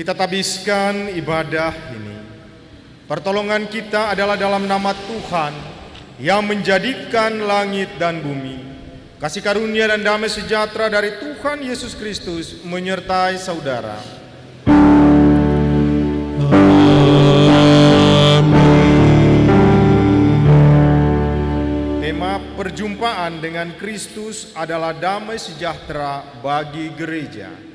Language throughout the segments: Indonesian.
Kita tabiskan ibadah ini. Pertolongan kita adalah dalam nama Tuhan yang menjadikan langit dan bumi. Kasih karunia dan damai sejahtera dari Tuhan Yesus Kristus menyertai saudara. Tema perjumpaan dengan Kristus adalah damai sejahtera bagi gereja.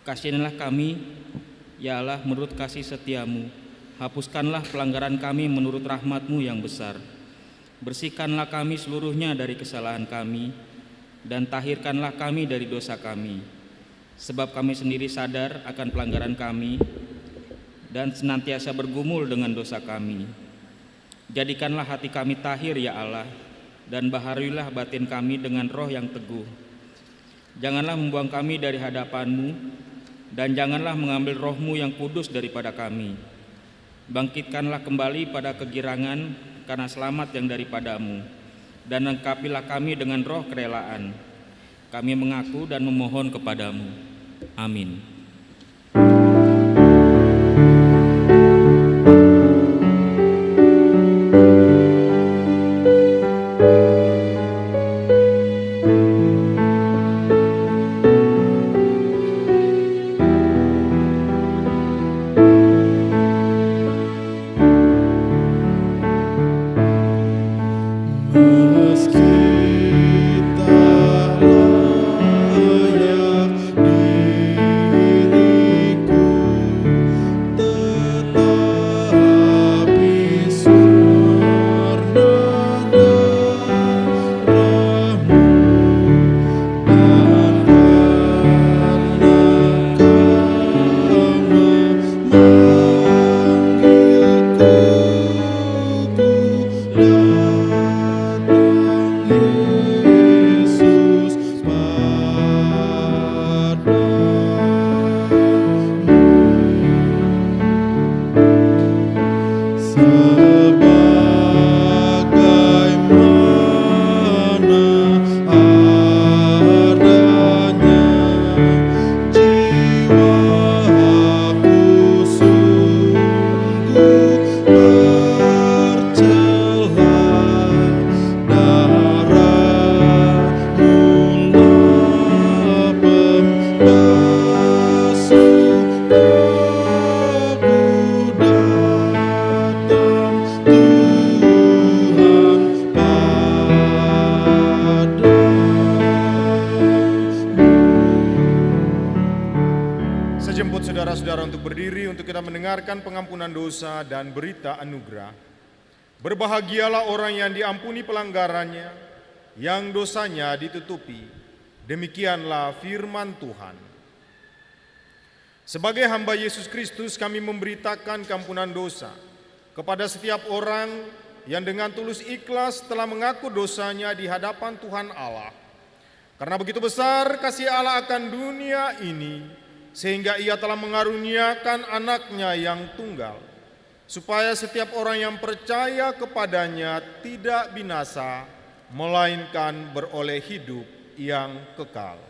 Kasihanilah kami, ya Allah, menurut kasih setiamu. Hapuskanlah pelanggaran kami menurut rahmat-Mu yang besar. Bersihkanlah kami seluruhnya dari kesalahan kami, dan tahirkanlah kami dari dosa kami. Sebab kami sendiri sadar akan pelanggaran kami, dan senantiasa bergumul dengan dosa kami. Jadikanlah hati kami tahir, ya Allah, dan baharuilah batin kami dengan roh yang teguh. Janganlah membuang kami dari hadapan-Mu, dan janganlah mengambil roh-Mu yang kudus daripada kami. Bangkitkanlah kembali pada kegirangan karena selamat yang daripada-Mu, dan lengkapilah kami dengan roh kerelaan. Kami mengaku dan memohon kepada-Mu. Amin. kita mendengarkan pengampunan dosa dan berita anugerah. Berbahagialah orang yang diampuni pelanggarannya, yang dosanya ditutupi. Demikianlah firman Tuhan. Sebagai hamba Yesus Kristus, kami memberitakan keampunan dosa kepada setiap orang yang dengan tulus ikhlas telah mengaku dosanya di hadapan Tuhan Allah. Karena begitu besar kasih Allah akan dunia ini, sehingga Ia telah mengaruniakan anaknya yang tunggal, supaya setiap orang yang percaya kepadanya tidak binasa, melainkan beroleh hidup yang kekal.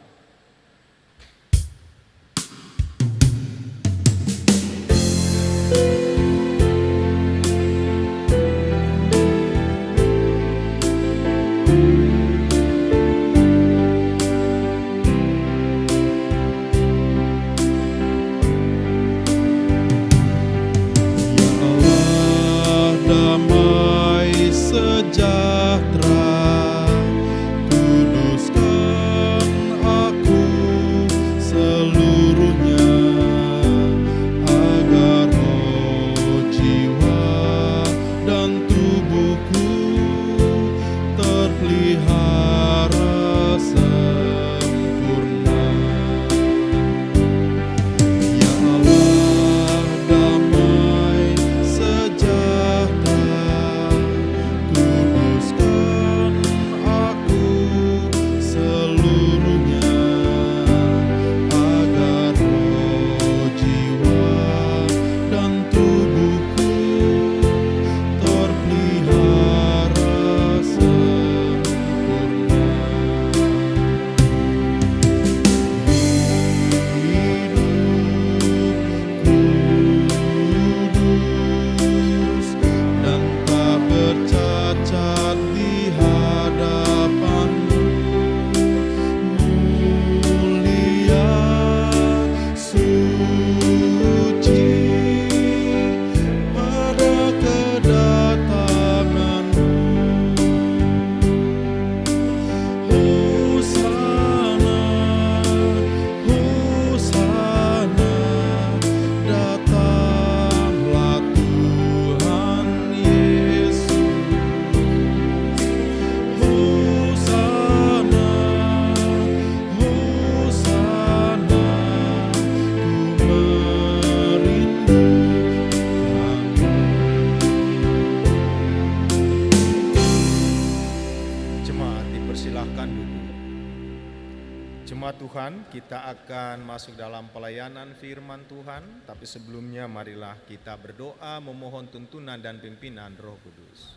Tuhan, kita akan masuk dalam pelayanan firman Tuhan, tapi sebelumnya marilah kita berdoa memohon tuntunan dan pimpinan Roh Kudus.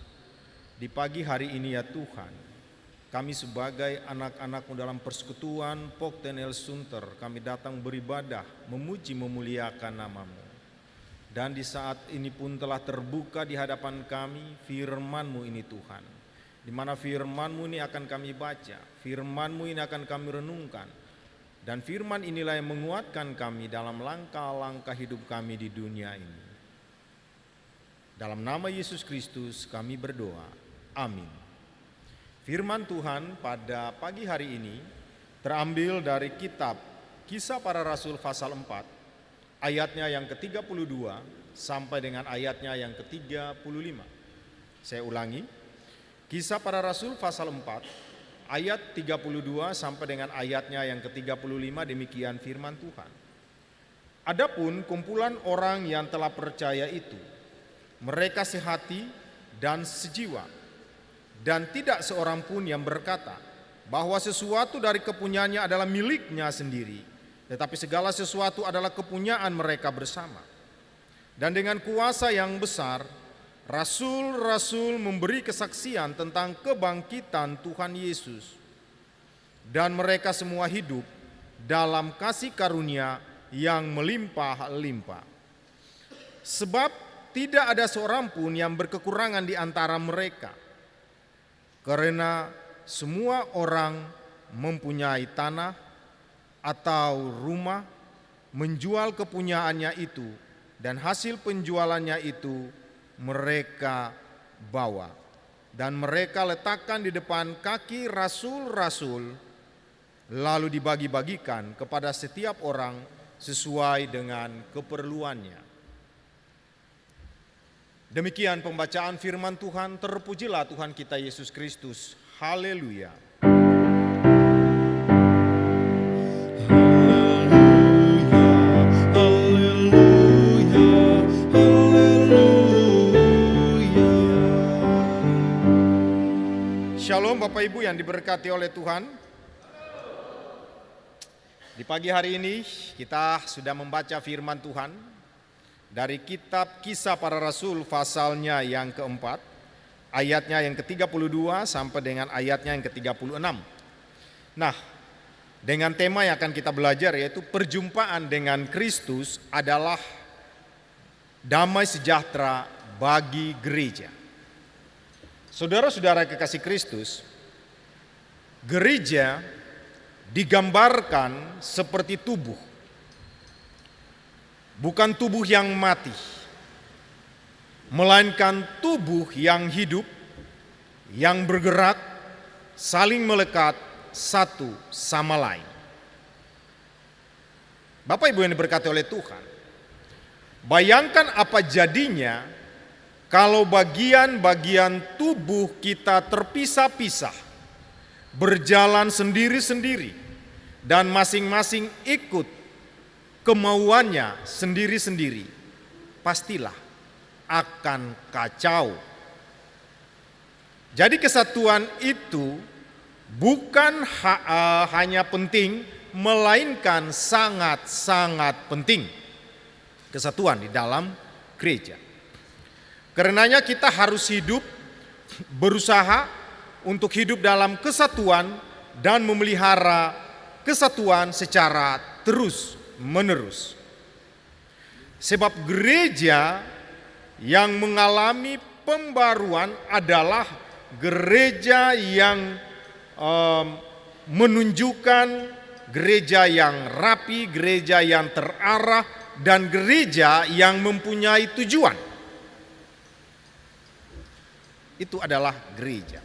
Di pagi hari ini ya Tuhan, kami sebagai anak-anak-Mu dalam persekutuan Poktenel Sunter, kami datang beribadah, memuji memuliakan nama-Mu. Dan di saat ini pun telah terbuka di hadapan kami firman-Mu ini Tuhan, di mana firman-Mu ini akan kami baca, firman-Mu ini akan kami renungkan, dan firman inilah yang menguatkan kami dalam langkah-langkah hidup kami di dunia ini. Dalam nama Yesus Kristus kami berdoa, amin. Firman Tuhan pada pagi hari ini terambil dari kitab Kisah Para Rasul pasal 4, ayatnya yang ke-32 sampai dengan ayatnya yang ke-35. Saya ulangi, Kisah Para Rasul pasal 4, ayat 32 sampai dengan ayatnya yang ke-35, demikian firman Tuhan. Adapun kumpulan orang yang telah percaya itu, mereka sehati dan sejiwa, dan tidak seorang pun yang berkata bahwa sesuatu dari kepunyaannya adalah miliknya sendiri, tetapi segala sesuatu adalah kepunyaan mereka bersama. Dan dengan kuasa yang besar, rasul-rasul memberi kesaksian tentang kebangkitan Tuhan Yesus, dan mereka semua hidup dalam kasih karunia yang melimpah-limpah. Sebab tidak ada seorang pun yang berkekurangan di antara mereka, karena semua orang mempunyai tanah atau rumah, menjual kepunyaannya itu, dan hasil penjualannya itu mereka bawa, dan mereka letakkan di depan kaki rasul-rasul, lalu dibagi-bagikan kepada setiap orang sesuai dengan keperluannya. Demikian pembacaan firman Tuhan, terpujilah Tuhan kita Yesus Kristus. Haleluya. Shalom Bapak Ibu yang diberkati oleh Tuhan. Di pagi hari ini kita sudah membaca firman Tuhan dari kitab Kisah Para Rasul pasalnya yang keempat, ayatnya yang ke-32 sampai dengan ayatnya yang ke-36. Nah, dengan tema yang akan kita belajar yaitu perjumpaan dengan Kristus adalah damai sejahtera bagi gereja. Saudara-saudara kekasih Kristus, gereja digambarkan seperti tubuh. Bukan tubuh yang mati, melainkan tubuh yang hidup, yang bergerak, saling melekat satu sama lain. Bapak Ibu yang diberkati oleh Tuhan, bayangkan apa jadinya kalau bagian-bagian tubuh kita terpisah-pisah, berjalan sendiri-sendiri, dan masing-masing ikut kemauannya sendiri-sendiri, pastilah akan kacau. Jadi kesatuan itu bukan hanya penting, melainkan sangat-sangat penting. Kesatuan di dalam gereja. Karenanya kita harus hidup, berusaha untuk hidup dalam kesatuan dan memelihara kesatuan secara terus menerus. Sebab gereja yang mengalami pembaruan adalah gereja yang menunjukkan gereja yang rapi, gereja yang terarah, dan gereja yang mempunyai tujuan. Itu adalah gereja.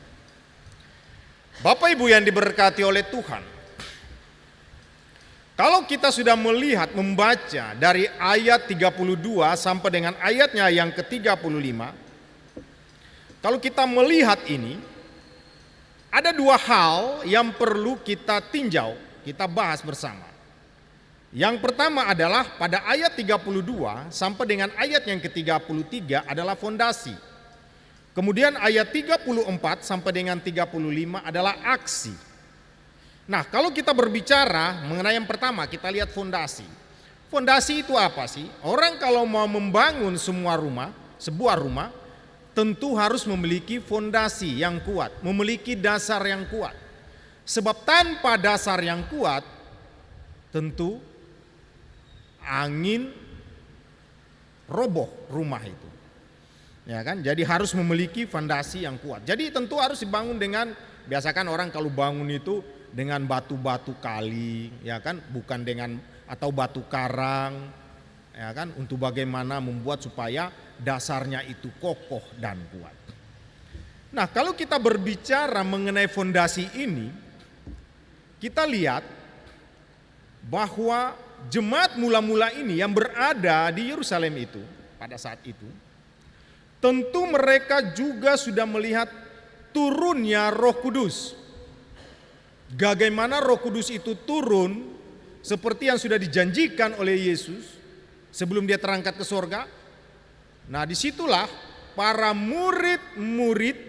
Bapak Ibu yang diberkati oleh Tuhan, kalau kita sudah melihat, membaca dari ayat 32 sampai dengan ayatnya yang ke-35, kalau kita melihat ini, ada dua hal yang perlu kita tinjau, kita bahas bersama. Yang pertama adalah pada ayat 32 sampai dengan ayat yang ke-33 adalah fondasi. Kemudian ayat 34 sampai dengan 35 adalah aksi. Nah, kalau kita berbicara mengenai yang pertama, kita lihat fondasi. Fondasi itu apa sih? Orang kalau mau membangun sebuah rumah, tentu harus memiliki fondasi yang kuat, memiliki dasar yang kuat. Sebab tanpa dasar yang kuat, tentu angin roboh rumah itu. Ya kan? Jadi harus memiliki fondasi yang kuat. Jadi tentu harus dibangun dengan, biasakan orang kalau bangun itu dengan batu-batu kali, ya kan, bukan dengan atau batu karang, ya kan, untuk bagaimana membuat supaya dasarnya itu kokoh dan kuat. Nah, kalau kita berbicara mengenai fondasi ini, kita lihat bahwa jemaat mula-mula ini yang berada di Yerusalem itu pada saat itu, tentu mereka juga sudah melihat turunnya Roh Kudus. Bagaimana Roh Kudus itu turun seperti yang sudah dijanjikan oleh Yesus sebelum dia terangkat ke sorga. Nah, disitulah para murid-murid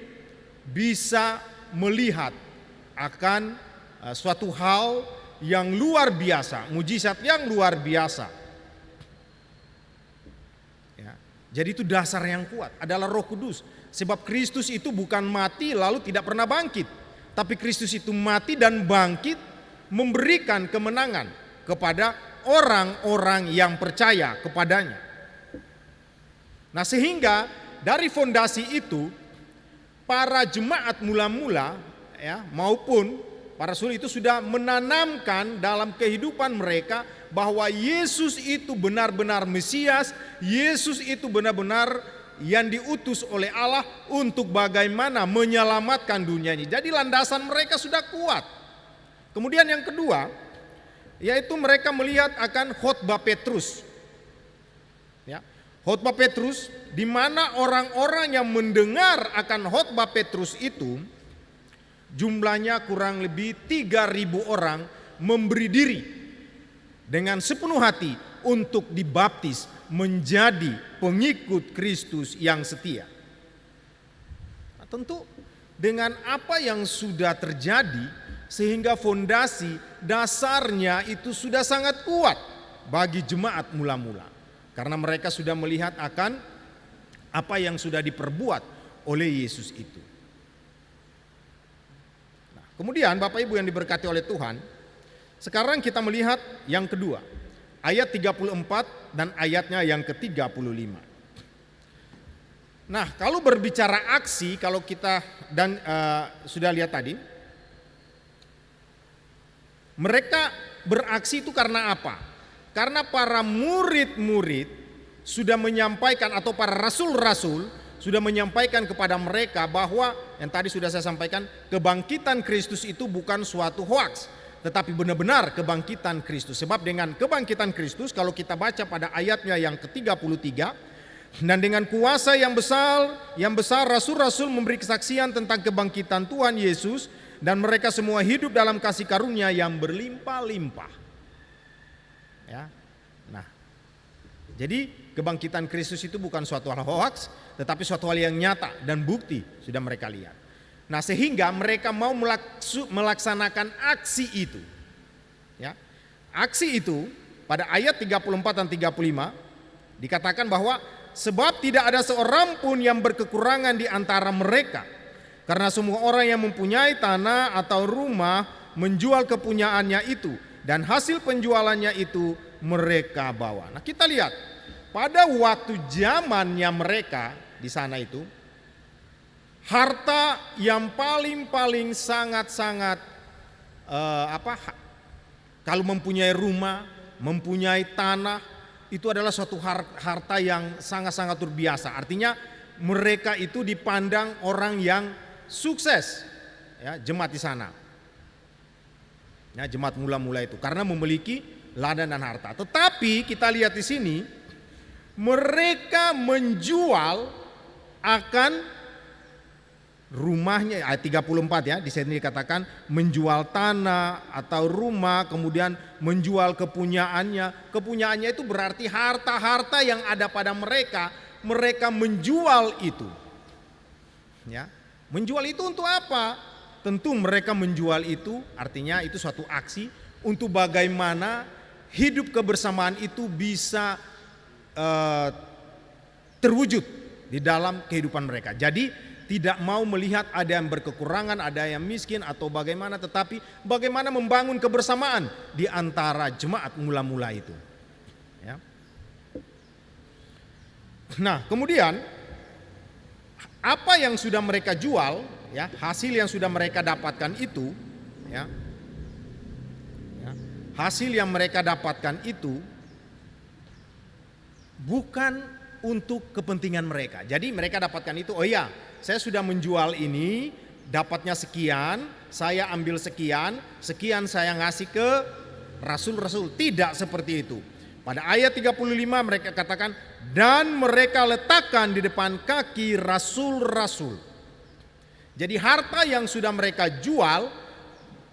bisa melihat akan suatu hal yang luar biasa, mujizat yang luar biasa. Ya, jadi itu dasar yang kuat adalah Roh Kudus. Sebab Kristus itu bukan mati lalu tidak pernah bangkit. Tapi Kristus itu mati dan bangkit memberikan kemenangan kepada orang-orang yang percaya kepadanya. Nah, sehingga dari fondasi itu para jemaat mula-mula ya maupun para rasul itu sudah menanamkan dalam kehidupan mereka bahwa Yesus itu benar-benar Mesias, Yesus itu benar-benar yang diutus oleh Allah untuk bagaimana menyelamatkan dunia ini. Jadi landasan mereka sudah kuat. Kemudian yang kedua, yaitu mereka melihat akan khotbah Petrus. Ya, khotbah Petrus, di mana orang-orang yang mendengar akan khotbah Petrus itu jumlahnya kurang lebih 3.000 orang memberi diri dengan sepenuh hati untuk dibaptis menjadi pengikut Kristus yang setia. Nah, tentu dengan apa yang sudah terjadi sehingga fondasi dasarnya itu sudah sangat kuat bagi jemaat mula-mula. Karena mereka sudah melihat akan apa yang sudah diperbuat oleh Yesus itu. Nah, kemudian Bapak Ibu yang diberkati oleh Tuhan, sekarang kita melihat yang kedua, ayat 34 dan ayatnya yang ke-35. Nah, kalau berbicara aksi, kalau kita sudah lihat tadi, mereka beraksi itu karena apa? Karena para murid-murid sudah menyampaikan, atau para rasul-rasul sudah menyampaikan kepada mereka bahwa yang tadi sudah saya sampaikan, kebangkitan Kristus itu bukan suatu hoaks, tetapi benar-benar kebangkitan Kristus. Sebab dengan kebangkitan Kristus, kalau kita baca pada ayatnya yang ke-33, dan dengan kuasa yang besar rasul-rasul memberi kesaksian tentang kebangkitan Tuhan Yesus, dan mereka semua hidup dalam kasih karunia yang berlimpah-limpah. Ya. Nah, jadi kebangkitan Kristus itu bukan suatu hal hoaks, tetapi suatu hal yang nyata dan bukti sudah mereka lihat. Nah, sehingga mereka mau melaksanakan aksi itu. Ya. Aksi itu pada ayat 34 dan 35 dikatakan bahwa sebab tidak ada seorang pun yang berkekurangan di antara mereka, karena semua orang yang mempunyai tanah atau rumah menjual kepunyaannya itu, dan hasil penjualannya itu mereka bawa. Nah, kita lihat pada waktu zamannya mereka di sana itu, harta yang paling sangat-sangat kalau mempunyai rumah, mempunyai tanah, itu adalah suatu harta yang sangat-sangat luar biasa. Artinya mereka itu dipandang orang yang sukses, ya, jemaat di sana. Ya, jemaat mula-mula itu karena memiliki ladang dan harta. Tetapi kita lihat di sini mereka menjual akan rumahnya. Ayat 34 ya, di sini dikatakan menjual tanah atau rumah, kemudian menjual kepunyaannya. Kepunyaannya itu berarti harta-harta yang ada pada mereka, mereka menjual itu. Ya. Menjual itu untuk apa? Tentu mereka menjual itu artinya itu suatu aksi untuk bagaimana hidup kebersamaan itu bisa terwujud di dalam kehidupan mereka. Jadi tidak mau melihat ada yang berkekurangan, ada yang miskin atau bagaimana, tetapi bagaimana membangun kebersamaan di antara jemaat mula-mula itu. Ya. Nah, kemudian apa yang sudah mereka jual, ya, hasil yang sudah mereka dapatkan itu, ya, hasil yang mereka dapatkan itu bukan untuk kepentingan mereka. Jadi mereka dapatkan itu, oh iya, saya sudah menjual ini, dapatnya sekian, saya ambil sekian, sekian saya ngasih ke rasul-rasul. Tidak seperti itu. Pada ayat 35 mereka katakan, dan mereka letakkan di depan kaki rasul-rasul. Jadi harta yang sudah mereka jual,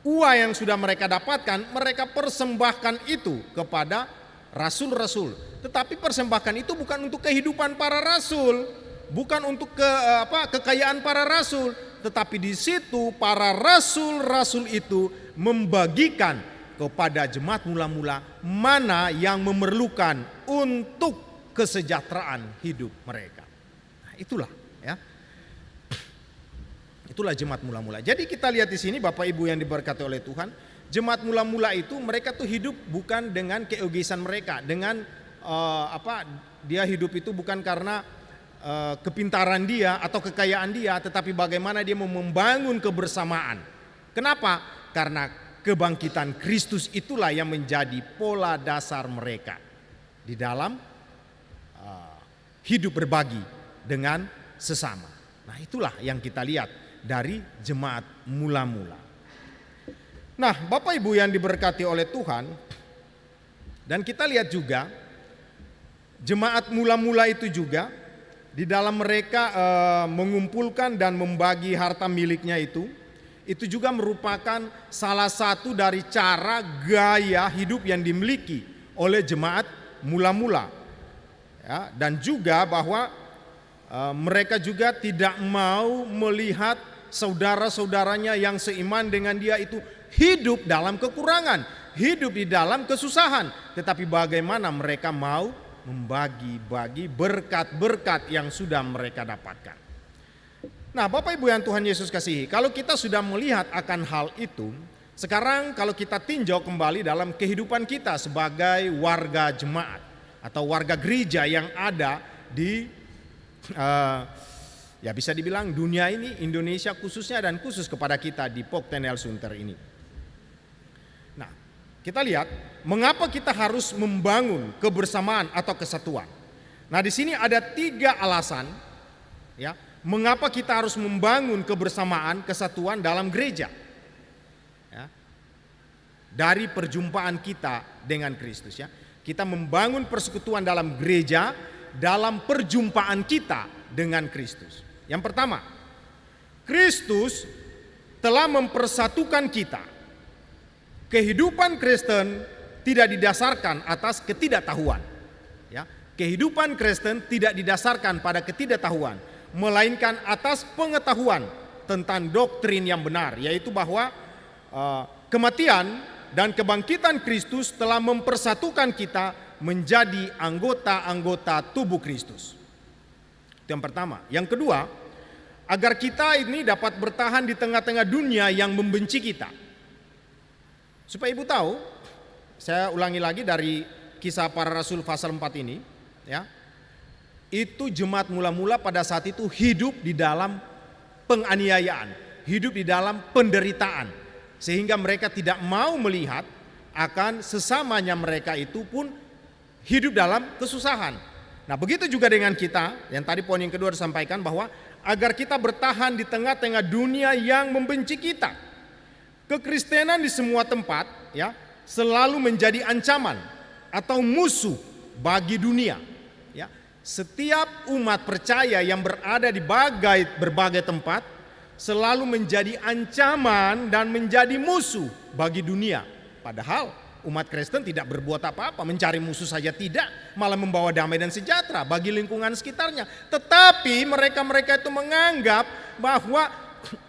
uang yang sudah mereka dapatkan, mereka persembahkan itu kepada rasul-rasul. Tetapi persembahkan itu bukan untuk kehidupan para rasul, bukan untuk kekayaan para rasul, tetapi di situ para rasul-rasul itu membagikan kepada jemaat mula-mula mana yang memerlukan untuk kesejahteraan hidup mereka. Nah, itulah ya. Itulah jemaat mula-mula. Jadi kita lihat di sini Bapak Ibu yang diberkati oleh Tuhan, jemaat mula-mula itu mereka tuh hidup bukan dengan keegoisan mereka, dengan dia hidup itu bukan karena kepintaran dia atau kekayaan dia, tetapi bagaimana dia mau membangun kebersamaan. Kenapa? Karena kebangkitan Kristus itulah yang menjadi pola dasar mereka di dalam hidup berbagi dengan sesama. Nah, itulah yang kita lihat dari jemaat mula-mula. Nah, Bapak Ibu yang diberkati oleh Tuhan, dan kita lihat juga jemaat mula-mula itu juga di dalam mereka mengumpulkan dan membagi harta miliknya itu juga merupakan salah satu dari cara gaya hidup yang dimiliki oleh jemaat mula-mula. Ya, dan juga bahwa mereka juga tidak mau melihat saudara-saudaranya yang seiman dengan dia itu hidup dalam kekurangan, hidup di dalam kesusahan, tetapi bagaimana mereka mau membagi-bagi berkat-berkat yang sudah mereka dapatkan. Nah, Bapak Ibu yang Tuhan Yesus kasihi, kalau kita sudah melihat akan hal itu, sekarang kalau kita tinjau kembali dalam kehidupan kita sebagai warga jemaat atau warga gereja yang ada di ya bisa dibilang dunia ini, Indonesia khususnya, dan khusus kepada kita di Pok Tenel Sunter ini. Nah, kita lihat mengapa kita harus membangun kebersamaan atau kesatuan. Nah, di sini ada 3 alasan ya, mengapa kita harus membangun kebersamaan, kesatuan dalam gereja. Ya. Dari perjumpaan kita dengan Kristus ya. Kita membangun persekutuan dalam gereja dalam perjumpaan kita dengan Kristus. Yang pertama, Kristus telah mempersatukan kita. Kehidupan Kristen tidak didasarkan atas ketidaktahuan. Ya, kehidupan Kristen tidak didasarkan pada ketidaktahuan, melainkan atas pengetahuan tentang doktrin yang benar, yaitu bahwa kematian dan kebangkitan Kristus telah mempersatukan kita menjadi anggota-anggota tubuh Kristus. Itu yang pertama. Yang kedua, agar kita ini dapat bertahan di tengah-tengah dunia yang membenci kita. Supaya Ibu tahu, saya ulangi lagi dari Kisah Para Rasul pasal 4 ini, ya. Itu jemaat mula-mula pada saat itu hidup di dalam penganiayaan, hidup di dalam penderitaan, sehingga mereka tidak mau melihat akan sesamanya mereka itu pun hidup dalam kesusahan. Nah, begitu juga dengan kita, yang tadi poin yang kedua disampaikan bahwa agar kita bertahan di tengah-tengah dunia yang membenci kita. Kekristenan di semua tempat ya selalu menjadi ancaman atau musuh bagi dunia. Ya, setiap umat percaya yang berada di berbagai tempat selalu menjadi ancaman dan menjadi musuh bagi dunia. Padahal umat Kristen tidak berbuat apa-apa, mencari musuh saja tidak, malah membawa damai dan sejahtera bagi lingkungan sekitarnya. Tetapi mereka-mereka itu menganggap bahwa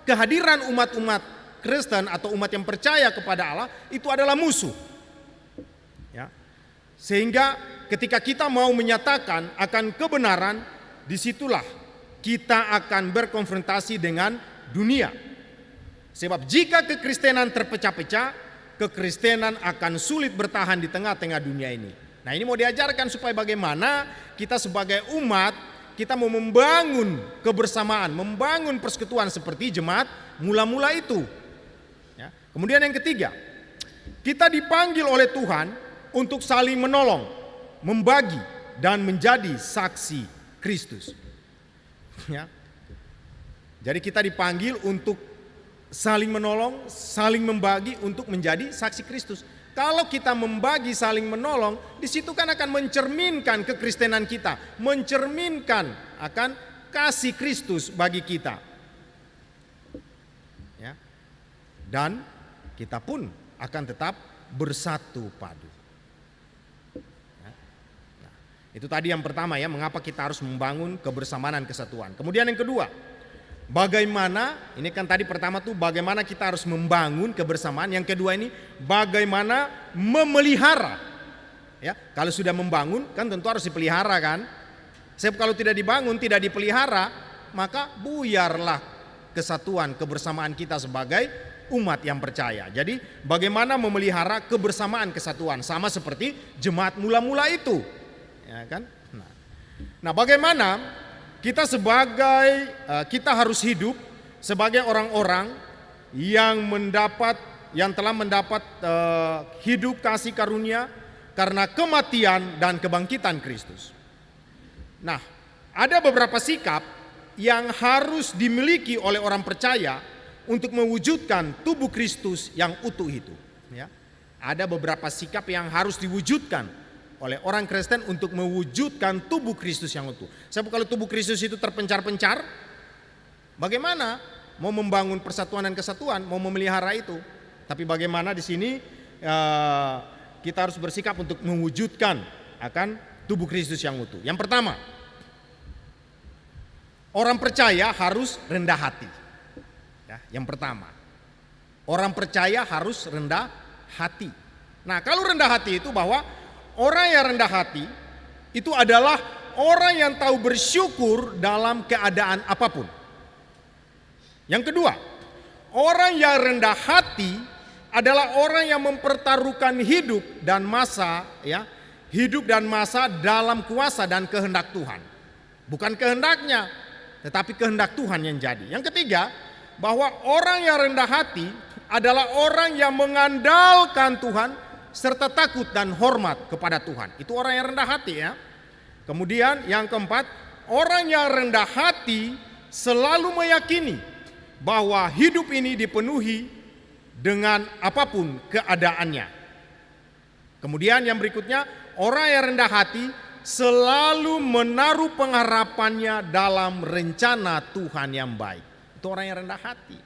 kehadiran umat-umat Kristen atau umat yang percaya kepada Allah itu adalah musuh. Ya. Sehingga ketika kita mau menyatakan akan kebenaran, disitulah kita akan berkonfrontasi dengan dunia. Sebab jika kekristenan terpecah-pecah, kekristenan akan sulit bertahan di tengah-tengah dunia ini. Nah, ini mau diajarkan supaya bagaimana kita sebagai umat, kita mau membangun kebersamaan, membangun persekutuan seperti jemaat mula-mula itu. Ya. Kemudian yang ketiga, kita dipanggil oleh Tuhan untuk saling menolong, membagi, dan menjadi saksi Kristus. Ya. Jadi kita dipanggil untuk saling menolong, saling membagi untuk menjadi saksi Kristus. Kalau kita membagi, saling menolong, di situ kan akan mencerminkan kekristenan kita, mencerminkan akan kasih Kristus bagi kita. Ya. Dan kita pun akan tetap bersatu padu. Ya. Nah, itu tadi yang pertama ya, mengapa kita harus membangun kebersamaan dan kesatuan. Kemudian yang kedua, bagaimana, ini kan tadi pertama tuh bagaimana kita harus membangun kebersamaan. Yang kedua ini bagaimana memelihara. Ya, kalau sudah membangun kan tentu harus dipelihara kan. Sebab kalau tidak dibangun, tidak dipelihara, maka buyarlah kesatuan kebersamaan kita sebagai umat yang percaya. Jadi bagaimana memelihara kebersamaan kesatuan sama seperti jemaat mula-mula itu. Ya kan? Nah, bagaimana kita harus hidup sebagai orang-orang yang telah mendapat hidup kasih karunia karena kematian dan kebangkitan Kristus. Nah, ada beberapa sikap yang harus dimiliki oleh orang percaya untuk mewujudkan tubuh Kristus yang utuh itu. Ya. Ada beberapa sikap yang harus diwujudkan oleh orang Kristen untuk mewujudkan tubuh Kristus yang utuh. Sebab kalau tubuh Kristus itu terpencar-pencar, bagaimana mau membangun persatuan dan kesatuan, mau memelihara itu? Tapi bagaimana di sini kita harus bersikap untuk mewujudkan akan tubuh Kristus yang utuh. Yang pertama, orang percaya harus rendah hati. Ya, yang pertama, orang percaya harus rendah hati. Nah, kalau rendah hati itu bahwa orang yang rendah hati itu adalah orang yang tahu bersyukur dalam keadaan apapun. Yang kedua, orang yang rendah hati adalah orang yang mempertaruhkan hidup dan masa, ya, hidup dan masa dalam kuasa dan kehendak Tuhan. Bukan kehendaknya, tetapi kehendak Tuhan yang jadi. Yang ketiga, bahwa orang yang rendah hati adalah orang yang mengandalkan Tuhan serta takut dan hormat kepada Tuhan. Itu orang yang rendah hati, ya. Kemudian yang keempat, orang yang rendah hati selalu meyakini bahwa hidup ini dipenuhi dengan apapun keadaannya. Kemudian yang berikutnya, orang yang rendah hati selalu menaruh pengharapannya dalam rencana Tuhan yang baik. Itu orang yang rendah hati,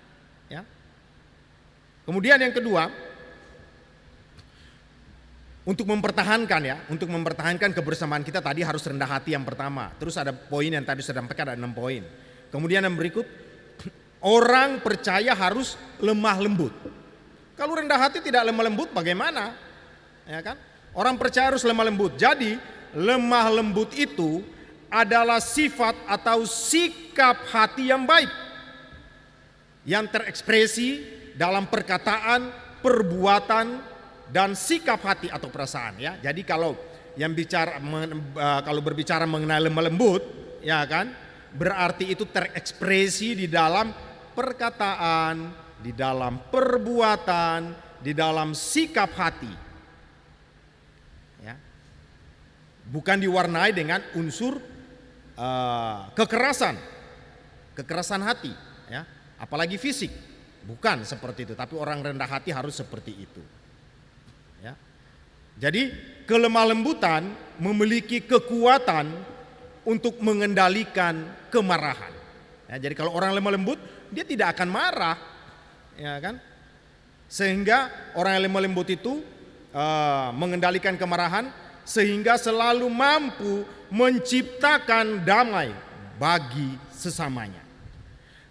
ya. Kemudian yang kedua, untuk mempertahankan kebersamaan kita tadi harus rendah hati yang pertama. Terus ada poin yang tadi sudah sampaikan, ada 6 poin. Kemudian yang berikut, orang percaya harus lemah lembut. Kalau rendah hati tidak lemah lembut bagaimana? Ya kan? Orang percaya harus lemah lembut. Jadi lemah lembut itu adalah sifat atau sikap hati yang baik, yang terekspresi dalam perkataan, perbuatan, dan sikap hati atau perasaan, ya. Jadi kalau berbicara mengenai lemah lembut, ya kan, berarti itu terekspresi di dalam perkataan, di dalam perbuatan, di dalam sikap hati, ya. Bukan diwarnai dengan unsur kekerasan hati, ya, apalagi fisik. Bukan seperti itu, tapi orang rendah hati harus seperti itu. Ya. Jadi kelemah lembutan memiliki kekuatan untuk mengendalikan kemarahan. Ya, jadi kalau orang lemah lembut dia tidak akan marah, ya kan? Sehingga orang yang lemah lembut itu mengendalikan kemarahan sehingga selalu mampu menciptakan damai bagi sesamanya.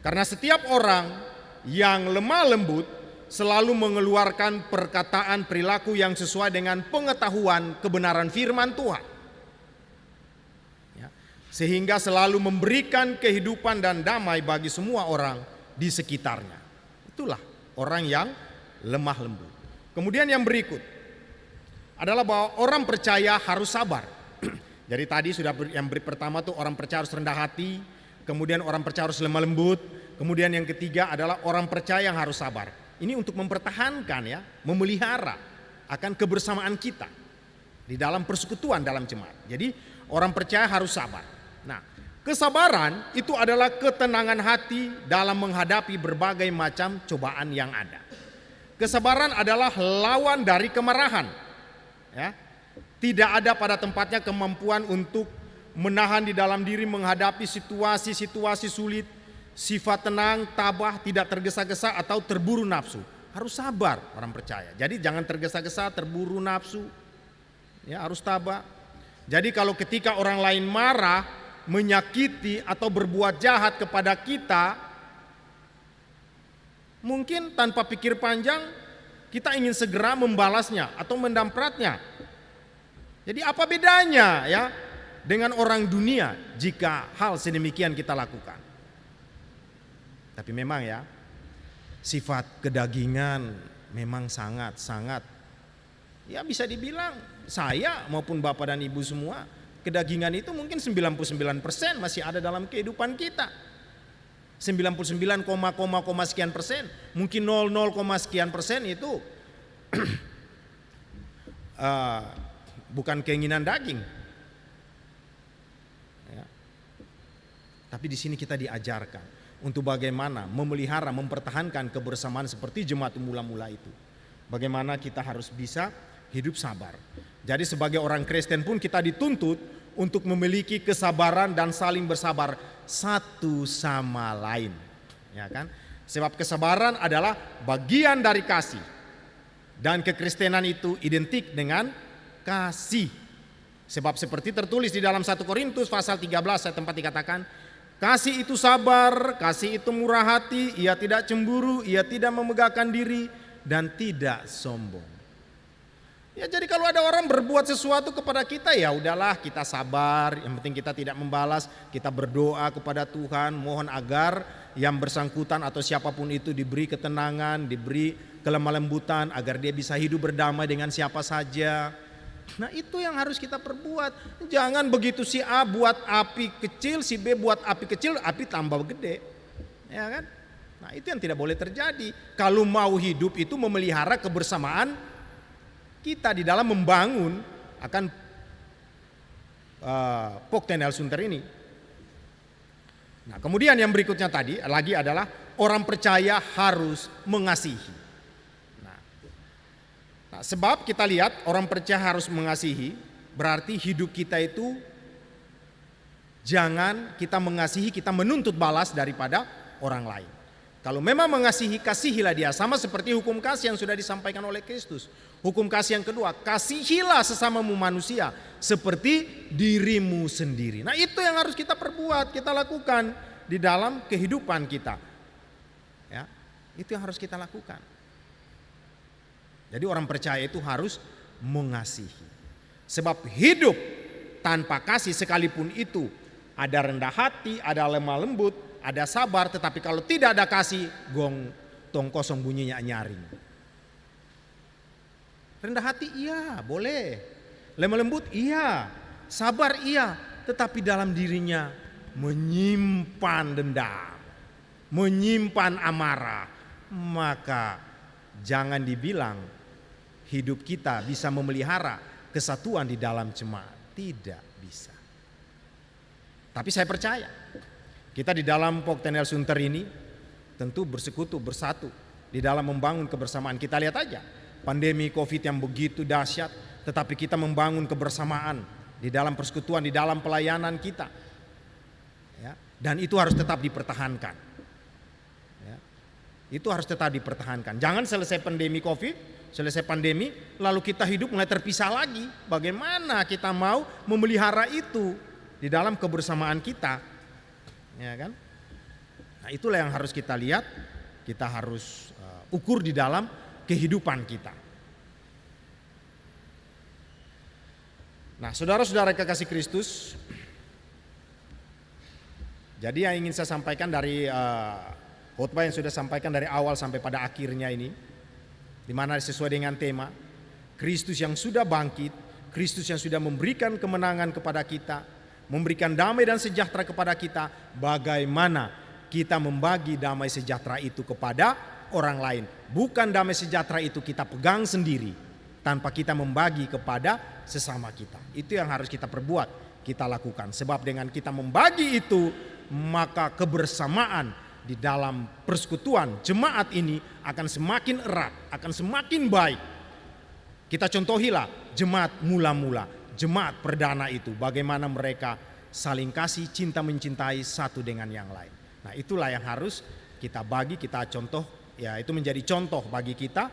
Karena setiap orang yang lemah lembut selalu mengeluarkan perkataan perilaku yang sesuai dengan pengetahuan kebenaran firman Tuhan, ya, sehingga selalu memberikan kehidupan dan damai bagi semua orang di sekitarnya. Itulah orang yang lemah lembut. Kemudian yang berikut adalah bahwa orang percaya harus sabar. Jadi tadi sudah yang pertama tuh orang percaya harus rendah hati, kemudian orang percaya harus lemah lembut, kemudian yang ketiga adalah orang percaya yang harus sabar. Ini untuk mempertahankan, ya, memelihara akan kebersamaan kita di dalam persekutuan dalam jemaat. Jadi orang percaya harus sabar. Nah, kesabaran itu adalah ketenangan hati dalam menghadapi berbagai macam cobaan yang ada. Kesabaran adalah lawan dari kemarahan, ya. Tidak ada pada tempatnya kemampuan untuk menahan di dalam diri menghadapi situasi-situasi sulit. Sifat tenang, tabah, tidak tergesa-gesa atau terburu nafsu. Harus sabar orang percaya. Jadi jangan tergesa-gesa, terburu nafsu. Ya, harus tabah. Jadi kalau ketika orang lain marah, menyakiti atau berbuat jahat kepada kita, mungkin tanpa pikir panjang kita ingin segera membalasnya atau mendampratnya. Jadi apa bedanya, ya, dengan orang dunia jika hal sedemikian kita lakukan? Tapi memang, ya, sifat kedagingan memang sangat-sangat, ya, bisa dibilang saya maupun Bapak dan Ibu semua, kedagingan itu mungkin 99% masih ada dalam kehidupan kita. 99, sekian persen, mungkin 00, sekian persen itu bukan keinginan daging. Ya. Tapi di sini kita diajarkan untuk bagaimana memelihara, mempertahankan kebersamaan seperti jemaat mula-mula itu. Bagaimana kita harus bisa hidup sabar. Jadi sebagai orang Kristen pun kita dituntut untuk memiliki kesabaran dan saling bersabar satu sama lain. Ya kan? Sebab kesabaran adalah bagian dari kasih. Dan kekristenan itu identik dengan kasih. Sebab seperti tertulis di dalam 1 Korintus pasal 13 ayat 4 dikatakan, kasih itu sabar, kasih itu murah hati, ia tidak cemburu, ia tidak memegahkan diri, dan tidak sombong. Ya, jadi kalau ada orang berbuat sesuatu kepada kita, ya udahlah, kita sabar, yang penting kita tidak membalas, kita berdoa kepada Tuhan, mohon agar yang bersangkutan atau siapapun itu diberi ketenangan, diberi kelemah lembutan, agar dia bisa hidup berdamai dengan siapa saja. Nah, itu yang harus kita perbuat. Jangan begitu si A buat api kecil, si B buat api kecil, api tambah gede. Ya kan? Nah, itu yang tidak boleh terjadi. Kalau mau hidup itu memelihara kebersamaan kita di dalam membangun akan Poktenel Sunter ini. Nah, kemudian yang berikutnya tadi lagi adalah orang percaya harus mengasihi. Nah, sebab kita lihat orang percaya harus mengasihi, berarti hidup kita itu jangan kita mengasihi, kita menuntut balas daripada orang lain. Kalau memang mengasihi, kasihilah dia, sama seperti hukum kasih yang sudah disampaikan oleh Kristus. Hukum kasih yang kedua, kasihilah sesamamu manusia seperti dirimu sendiri. Nah, itu yang harus kita perbuat, kita lakukan di dalam kehidupan kita. Ya, itu yang harus kita lakukan. Jadi orang percaya itu harus mengasihi. Sebab hidup tanpa kasih sekalipun itu ada rendah hati, ada lemah lembut, ada sabar, tetapi kalau tidak ada kasih, gong tong kosong bunyinya nyaring. Rendah hati iya, boleh. Lemah lembut iya, sabar iya, tetapi dalam dirinya menyimpan dendam, menyimpan amarah, maka jangan dibilang hidup kita bisa memelihara kesatuan di dalam jemaat. Tidak bisa. Tapi saya percaya kita di dalam Poktenel Sunter ini tentu bersekutu, bersatu di dalam membangun kebersamaan. Kita lihat aja pandemi COVID yang begitu dahsyat, tetapi kita membangun kebersamaan di dalam persekutuan, di dalam pelayanan kita. Ya, dan itu harus tetap dipertahankan. Ya, itu harus tetap dipertahankan. Jangan selesai pandemi COVID, selesai pandemi, lalu kita hidup mulai terpisah lagi. Bagaimana kita mau memelihara itu di dalam kebersamaan kita? Ya kan? Nah, itulah yang harus kita lihat, kita harus ukur di dalam kehidupan kita. Nah, saudara-saudara kekasih Kristus, jadi yang ingin saya sampaikan dari khotbah yang sudah sampaikan dari awal sampai pada akhirnya ini, di mana sesuai dengan tema Kristus yang sudah bangkit, Kristus yang sudah memberikan kemenangan kepada kita, memberikan damai dan sejahtera kepada kita, bagaimana kita membagi damai sejahtera itu kepada orang lain. Bukan damai sejahtera itu kita pegang sendiri tanpa kita membagi kepada sesama kita. Itu yang harus kita perbuat, kita lakukan. Sebab dengan kita membagi itu, maka kebersamaan di dalam persekutuan jemaat ini akan semakin erat, akan semakin baik. Kita contohilah jemaat mula-mula, jemaat perdana itu, bagaimana mereka saling kasih, cinta mencintai satu dengan yang lain. Nah, itulah yang harus kita bagi, kita contoh, ya itu menjadi contoh bagi kita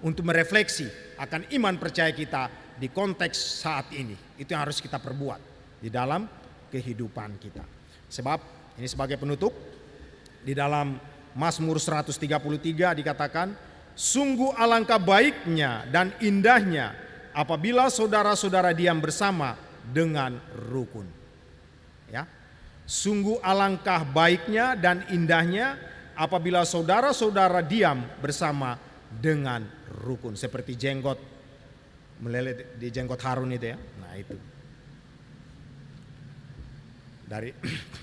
untuk merefleksi akan iman percaya kita di konteks saat ini. Itu yang harus kita perbuat di dalam kehidupan kita. Sebab ini sebagai penutup, di dalam Mazmur 133 dikatakan, sungguh alangkah baiknya dan indahnya apabila saudara-saudara diam bersama dengan rukun. Ya, sungguh alangkah baiknya dan indahnya apabila saudara-saudara diam bersama dengan rukun. Seperti jenggot meleleh di jenggot Harun itu ya. Nah itu.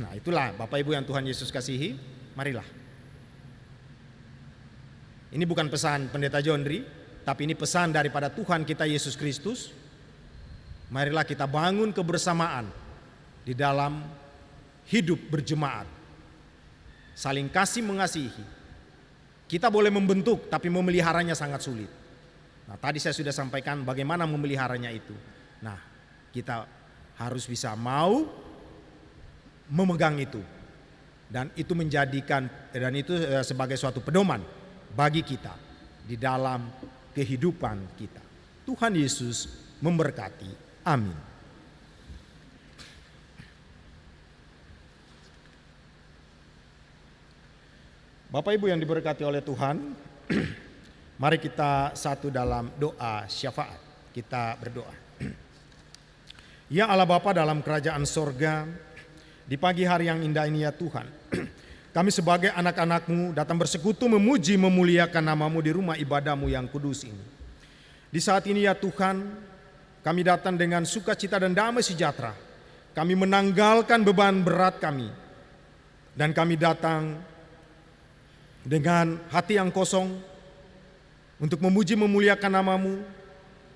Nah itulah Bapak Ibu yang Tuhan Yesus kasihi, marilah. Ini bukan pesan Pendeta Johndri, tapi ini pesan daripada Tuhan kita Yesus Kristus. Marilah kita bangun kebersamaan di dalam hidup berjemaat. Saling kasih mengasihi. Kita boleh membentuk, tapi memeliharanya sangat sulit. Nah, tadi saya sudah sampaikan bagaimana memeliharanya itu. Nah, kita harus bisa mau memegang itu. Dan itu sebagai suatu pedoman bagi kita di dalam kehidupan kita. Tuhan Yesus memberkati. Amin. Bapak Ibu yang diberkati oleh Tuhan, mari kita satu dalam doa syafaat. Kita berdoa. Ya Allah Bapa dalam kerajaan sorga, di pagi hari yang indah ini ya Tuhan, kami sebagai anak-anak-Mu datang bersekutu memuji memuliakan nama-Mu di rumah ibadah-Mu yang kudus ini. Di saat ini ya Tuhan, kami datang dengan sukacita dan damai sejahtera. Kami menanggalkan beban berat kami. Dan kami datang dengan hati yang kosong untuk memuji memuliakan nama-Mu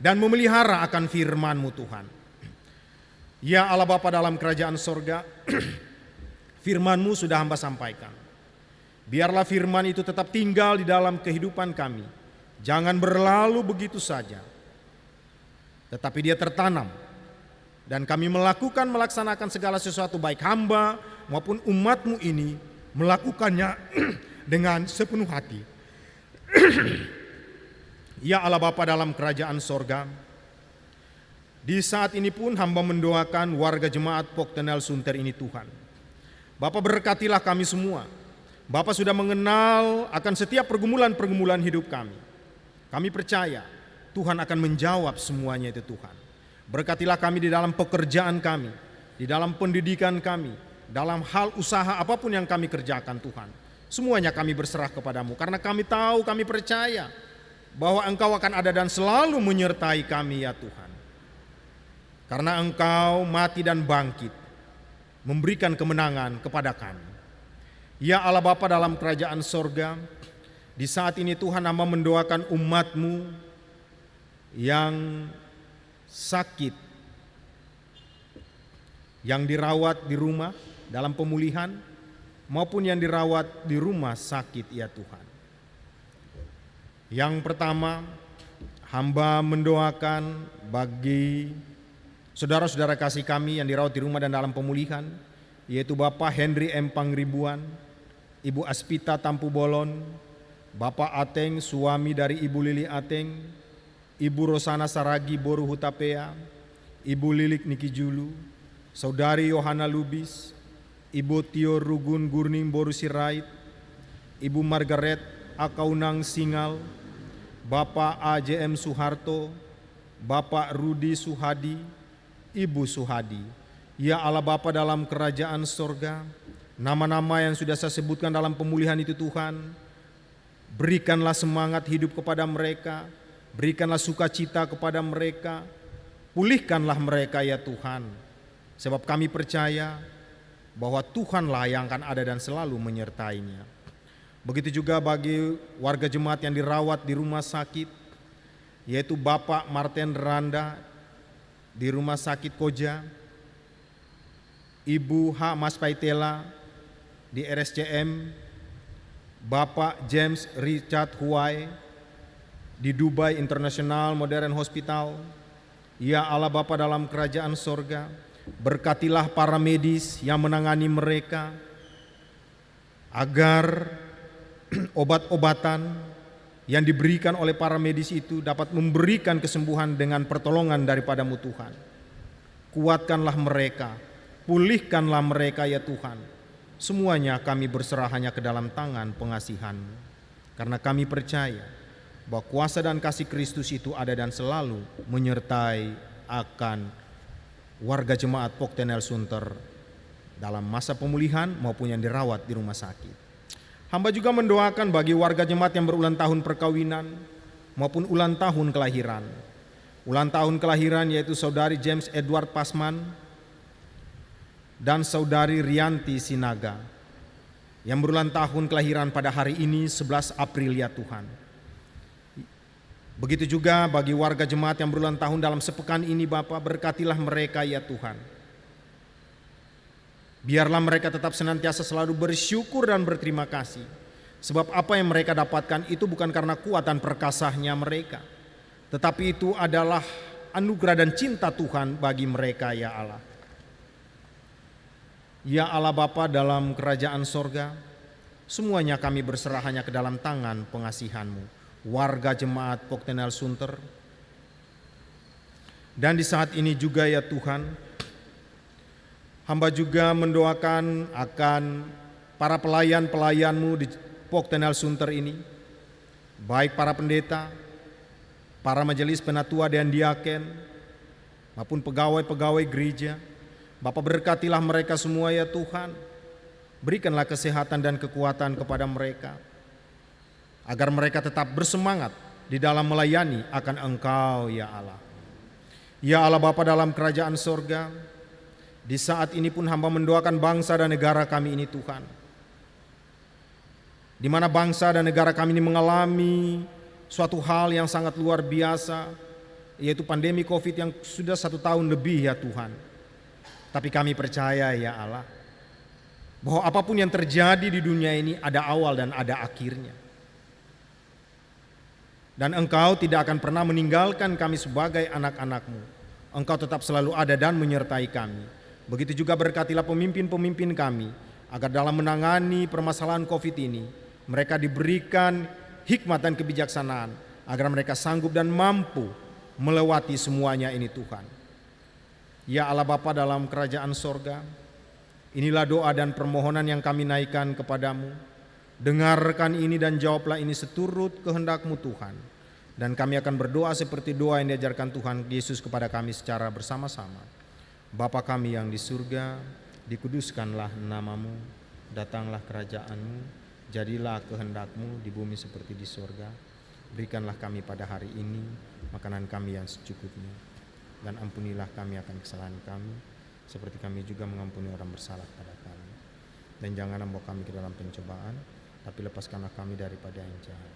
dan memelihara akan firman-Mu Tuhan. Ya Allah Bapa dalam kerajaan sorga, firman-Mu sudah hamba sampaikan. Biarlah firman itu tetap tinggal di dalam kehidupan kami. Jangan berlalu begitu saja, tetapi dia tertanam. Dan kami melaksanakan segala sesuatu baik hamba maupun umat-Mu ini melakukannya dengan sepenuh hati. Ya Allah Bapa dalam kerajaan sorga, di saat ini pun hamba mendoakan warga jemaat Poktenel Sunter ini Tuhan. Bapa berkatilah kami semua. Bapa sudah mengenal akan setiap pergumulan-pergumulan hidup kami. Kami percaya Tuhan akan menjawab semuanya itu Tuhan. Berkatilah kami di dalam pekerjaan kami, di dalam pendidikan kami, dalam hal usaha apapun yang kami kerjakan Tuhan. Semuanya kami berserah kepadamu karena kami tahu, kami percaya bahwa Engkau akan ada dan selalu menyertai kami ya Tuhan. Karena Engkau mati dan bangkit, memberikan kemenangan kepada kami. Ya Allah Bapa dalam kerajaan sorga, di saat ini Tuhan hamba mendoakan umat-Mu yang sakit, yang dirawat di rumah dalam pemulihan, maupun yang dirawat di rumah sakit ya Tuhan. Yang pertama, hamba mendoakan bagi saudara-saudara kasih kami yang dirawat di rumah dan dalam pemulihan, yaitu Bapak Henry M. Pangribuan, Ibu Aspita Tampu Bolon, Bapak Ateng, suami dari Ibu Lili Ateng, Ibu Rosana Saragi Boru Hutapea, Ibu Lilik Niki Julu, Saudari Yohana Lubis, Ibu Tio Rugun Gurning Boru Sirait, Ibu Margaret Akaunang Singal, Bapak AJM Suharto, Bapak Rudi Suhadi, Ibu Suhadi. Ya Allah Bapa dalam kerajaan sorga, nama-nama yang sudah saya sebutkan dalam pemulihan itu Tuhan, berikanlah semangat hidup kepada mereka, berikanlah sukacita kepada mereka, pulihkanlah mereka ya Tuhan. Sebab kami percaya bahwa Tuhanlah yang akan ada dan selalu menyertainya. Begitu juga bagi warga jemaat yang dirawat di rumah sakit, yaitu Bapak Martin Randa di Rumah Sakit Koja, Ibu H. Mas Paitela di RSCM, Bapak James Richard Huai di Dubai International Modern Hospital. Ya Allah Bapa dalam kerajaan sorga, berkatilah para medis yang menangani mereka, agar obat-obatan yang diberikan oleh para medis itu dapat memberikan kesembuhan dengan pertolongan daripadamu Tuhan. Kuatkanlah mereka, pulihkanlah mereka ya Tuhan. Semuanya kami berserah hanya ke dalam tangan pengasihan-Mu. Karena kami percaya bahwa kuasa dan kasih Kristus itu ada dan selalu menyertai akan warga jemaat Poktenel Sunter dalam masa pemulihan maupun yang dirawat di rumah sakit. Hamba juga mendoakan bagi warga jemaat yang berulang tahun perkawinan maupun ulang tahun kelahiran. Ulang tahun kelahiran yaitu Saudari James Edward Pasman dan Saudari Rianti Sinaga yang berulang tahun kelahiran pada hari ini 11 April ya Tuhan. Begitu juga bagi warga jemaat yang berulang tahun dalam sepekan ini Bapa, berkatilah mereka ya Tuhan. Biarlah mereka tetap senantiasa selalu bersyukur dan berterima kasih. Sebab apa yang mereka dapatkan itu bukan karena kuatan perkasahnya mereka, tetapi itu adalah anugerah dan cinta Tuhan bagi mereka ya Allah. Ya Allah Bapa dalam kerajaan sorga, semuanya kami berserah hanya ke dalam tangan pengasihan-Mu. Warga jemaat Poktenal Sunter, dan di saat ini juga ya Tuhan, hamba juga mendoakan akan para pelayan-pelayan-Mu di Poktenal Sunter ini, baik para pendeta, para majelis penatua dan diaken, maupun pegawai-pegawai gereja. Bapa berkatilah mereka semua ya Tuhan, berikanlah kesehatan dan kekuatan kepada mereka, agar mereka tetap bersemangat di dalam melayani akan Engkau ya Allah. Ya Allah Bapa dalam kerajaan sorga, di saat ini pun hamba mendoakan bangsa dan negara kami ini Tuhan, di mana bangsa dan negara kami ini mengalami suatu hal yang sangat luar biasa, yaitu pandemi COVID yang sudah 1 tahun lebih ya Tuhan. Tapi kami percaya ya Allah, bahwa apapun yang terjadi di dunia ini ada awal dan ada akhirnya. Dan Engkau tidak akan pernah meninggalkan kami sebagai anak-anak-Mu. Engkau tetap selalu ada dan menyertai kami. Begitu juga berkatilah pemimpin-pemimpin kami, agar dalam menangani permasalahan COVID ini, mereka diberikan hikmat dan kebijaksanaan, agar mereka sanggup dan mampu melewati semuanya ini Tuhan. Ya Allah Bapa dalam kerajaan sorga, inilah doa dan permohonan yang kami naikkan kepadamu. Dengarkan ini dan jawablah ini seturut kehendak-Mu Tuhan. Dan kami akan berdoa seperti doa yang diajarkan Tuhan Yesus kepada kami secara bersama-sama. Bapa kami yang di surga, dikuduskanlah nama-Mu, datanglah kerajaan-Mu, jadilah kehendak-Mu di bumi seperti di surga. Berikanlah kami pada hari ini makanan kami yang secukupnya. Dan ampunilah kami akan kesalahan kami, seperti kami juga mengampuni orang bersalah pada kami. Dan jangan membawa kami ke dalam pencobaan, tapi lepaskanlah kami daripada yang jahat.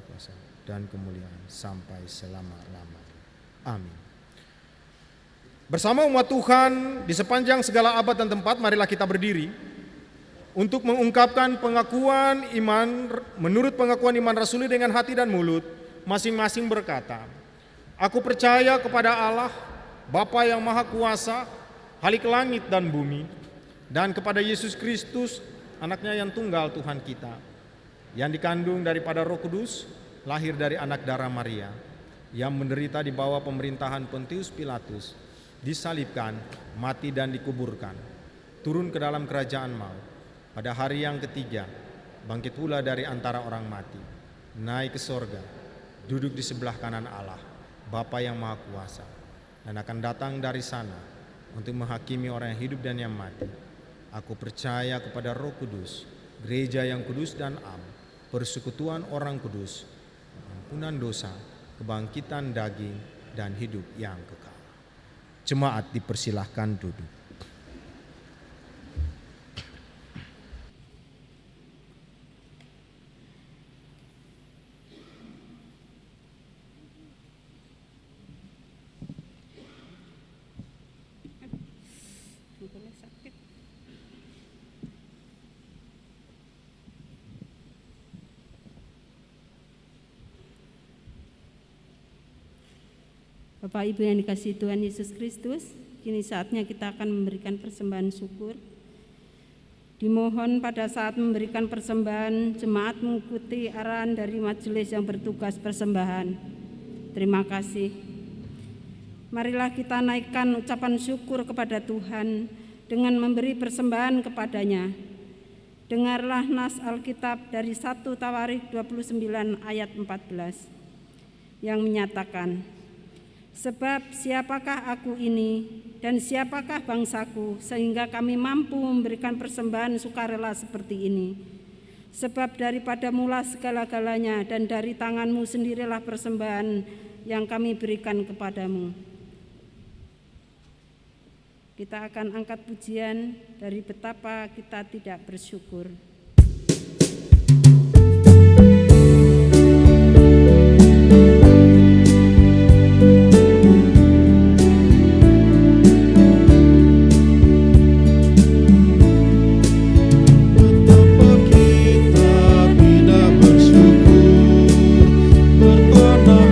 Kuasa dan kemuliaan sampai selama-lamanya. Amin. Bersama umat Tuhan di sepanjang segala abad dan tempat, marilah kita berdiri untuk mengungkapkan pengakuan iman menurut pengakuan iman rasuli dengan hati dan mulut. Masing-masing berkata, aku percaya kepada Allah, Bapa yang Maha Kuasa, Halik langit dan bumi, dan kepada Yesus Kristus, anaknya yang tunggal Tuhan kita, yang dikandung daripada Roh Kudus, lahir dari anak darah Maria, yang menderita di bawah pemerintahan Pontius Pilatus, disalibkan, mati dan dikuburkan, turun ke dalam kerajaan maut, pada hari yang ketiga, bangkit pula dari antara orang mati, naik ke sorga, duduk di sebelah kanan Allah, Bapa yang Maha Kuasa, dan akan datang dari sana untuk menghakimi orang yang hidup dan yang mati. Aku percaya kepada Roh Kudus, gereja yang kudus dan am, persekutuan orang kudus, ampunan dosa, kebangkitan daging, dan hidup yang kekal. Jemaat dipersilahkan duduk. Bapak Ibu yang dikasihi Tuhan Yesus Kristus, kini saatnya kita akan memberikan persembahan syukur. Dimohon pada saat memberikan persembahan, jemaat mengikuti arahan dari majelis yang bertugas persembahan. Terima kasih. Marilah kita naikkan ucapan syukur kepada Tuhan dengan memberi persembahan kepadanya. Dengarlah nas Alkitab dari 1 Tawarikh 29 ayat 14 yang menyatakan, sebab siapakah aku ini dan siapakah bangsaku sehingga kami mampu memberikan persembahan sukarela seperti ini. Sebab daripada mula segala-galanya dan dari tanganmu sendirilah persembahan yang kami berikan kepadamu. Kita akan angkat pujian dari betapa kita tidak bersyukur. Betapa kita tidak bersyukur, bertanah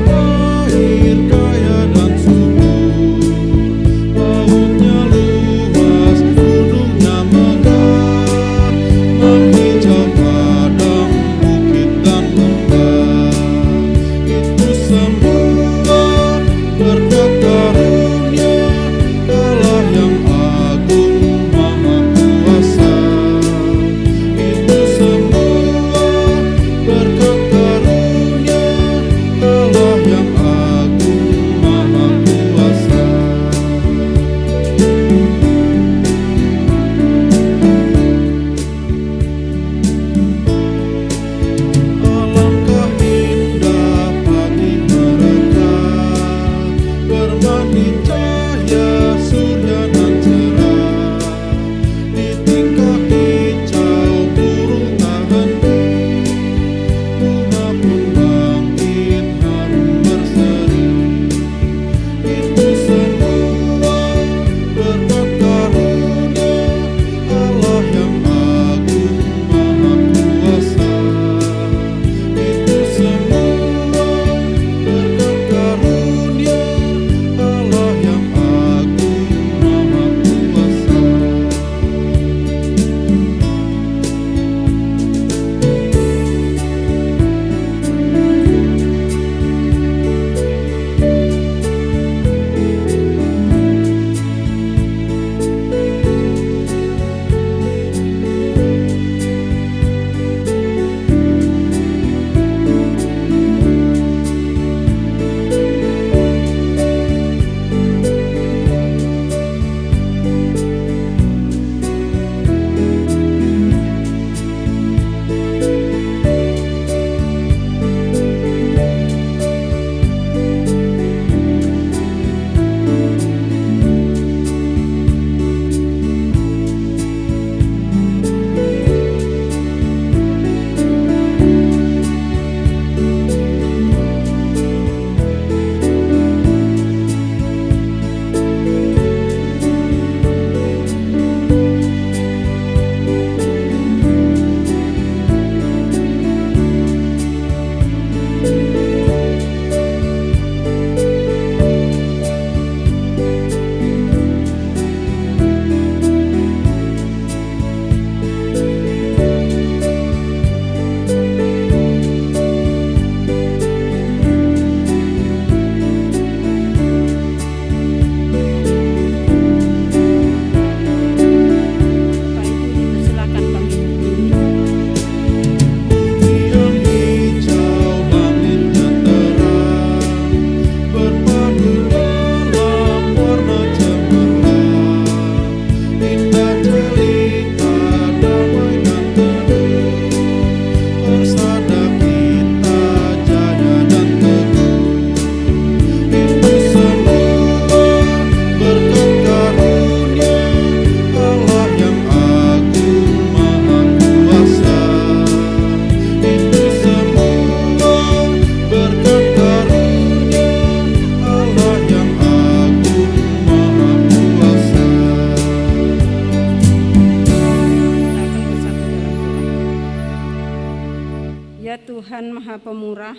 Tuhan Maha Pemurah,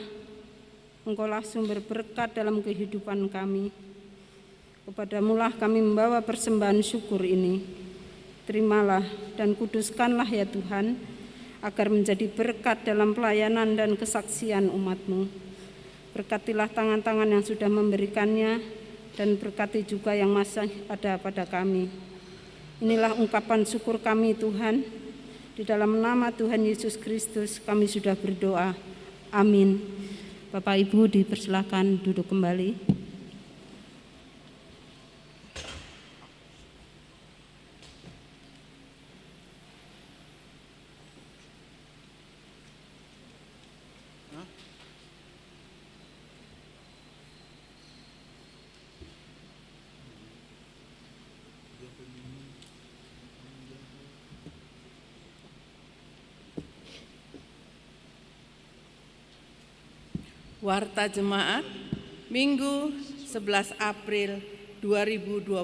Engkaulah sumber berkat dalam kehidupan kami. Kepadamulah kami membawa persembahan syukur ini. Terimalah dan kuduskanlah ya Tuhan, agar menjadi berkat dalam pelayanan dan kesaksian umat-Mu. Berkatilah tangan-tangan yang sudah memberikannya, dan berkati juga yang masih ada pada kami. Inilah ungkapan syukur kami Tuhan. Di dalam nama Tuhan Yesus Kristus kami sudah berdoa. Amin. Bapak Ibu dipersilakan duduk kembali. Warta Jemaat, Minggu 11 April 2021.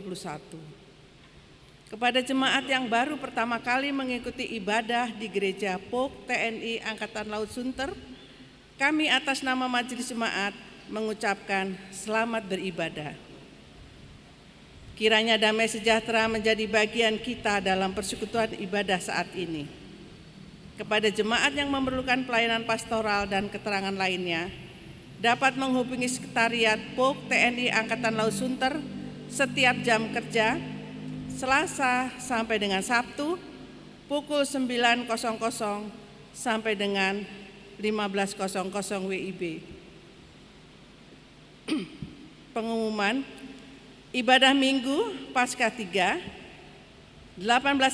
Kepada jemaat yang baru pertama kali mengikuti ibadah di Gereja POK TNI Angkatan Laut Sunter, kami atas nama Majelis Jemaat mengucapkan selamat beribadah. Kiranya damai sejahtera menjadi bagian kita dalam persekutuan ibadah saat ini. Kepada jemaat yang memerlukan pelayanan pastoral dan keterangan lainnya, dapat menghubungi Sekretariat POK TNI Angkatan Laut Sunter setiap jam kerja, Selasa sampai dengan Sabtu, pukul 9.00 sampai dengan 15.00 WIB. Pengumuman ibadah Minggu Paskah 3, 18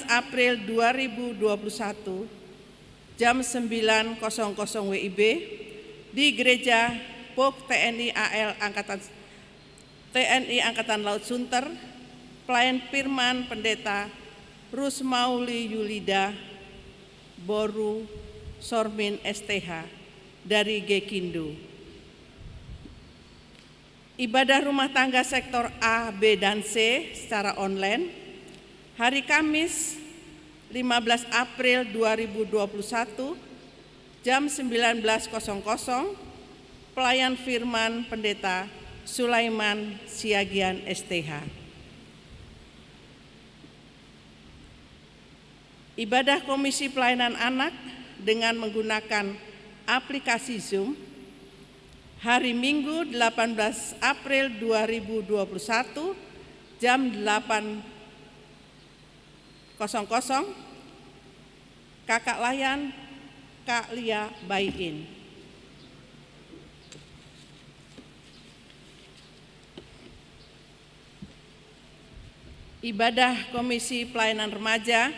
April 2021, jam 9.00 WIB di Gereja POK TNI Angkatan Laut Sunter, pelayan firman Pendeta Rusmauli Yulida Boru Sormin STH dari Gekindo. Ibadah rumah tangga sektor A, B, dan C secara online hari Kamis 15 April 2021 jam 19.00, pelayan firman Pendeta Sulaiman Siagian STH. Ibadah Komisi Pelayanan Anak dengan menggunakan aplikasi Zoom hari Minggu 18 April 2021 jam 8.00, Kakak Layan Kak Lia Bayin. Ibadah Komisi Pelayanan Remaja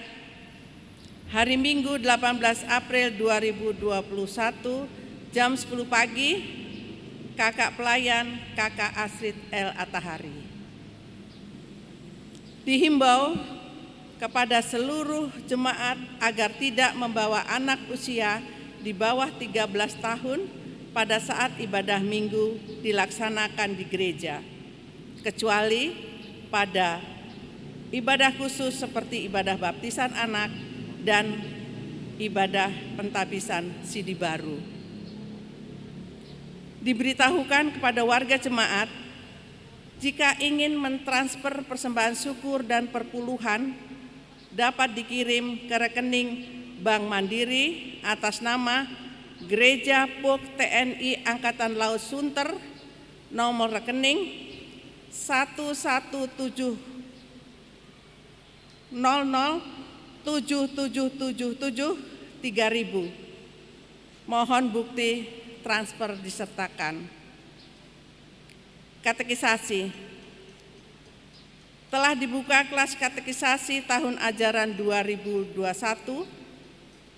hari Minggu 18 April 2021 jam 10 pagi, Kakak Pelayan Kakak Astrid L. Atahari. Dihimbau kepada seluruh jemaat agar tidak membawa anak usia di bawah 13 tahun pada saat ibadah minggu dilaksanakan di gereja, kecuali pada ibadah khusus seperti ibadah baptisan anak dan ibadah pentabisan sidi baru. Diberitahukan kepada warga jemaat, jika ingin mentransfer persembahan syukur dan perpuluhan dapat dikirim ke rekening Bank Mandiri atas nama Gereja POK TNI Angkatan Laut Sunter, nomor rekening 11777773000. Mohon bukti transfer disertakan. Katekisasi. Telah dibuka kelas katekisasi tahun ajaran 2021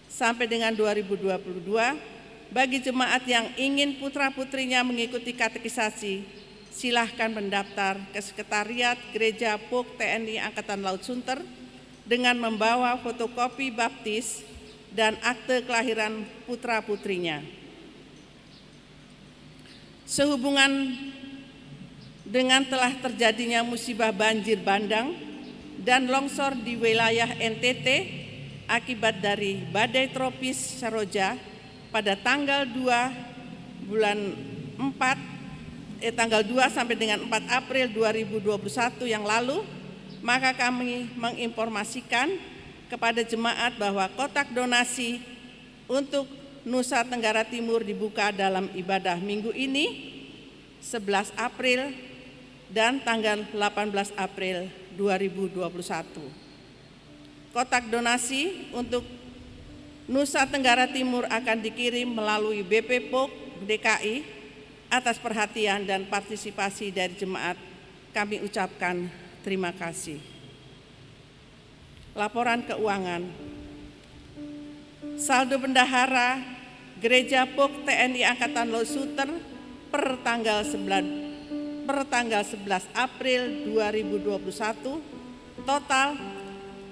sampai dengan 2022 bagi jemaat yang ingin putra-putrinya mengikuti katekisasi. Silahkan mendaftar ke Sekretariat Gereja POK TNI Angkatan Laut Sunter dengan membawa fotokopi baptis dan akte kelahiran putra-putrinya. Sehubungan dengan telah terjadinya musibah banjir bandang dan longsor di wilayah NTT akibat dari badai tropis Saroja pada tanggal 2 sampai dengan 4 April 2021 yang lalu, maka kami menginformasikan kepada jemaat bahwa kotak donasi untuk Nusa Tenggara Timur dibuka dalam ibadah minggu ini 11 April dan tanggal 18 April 2021. Kotak donasi untuk Nusa Tenggara Timur akan dikirim melalui BP POK DKI. Atas perhatian dan partisipasi dari jemaat, kami ucapkan terima kasih. Laporan keuangan. Saldo bendahara Gereja POK TNI Angkatan Laut Sunter per tanggal 11 April 2021 total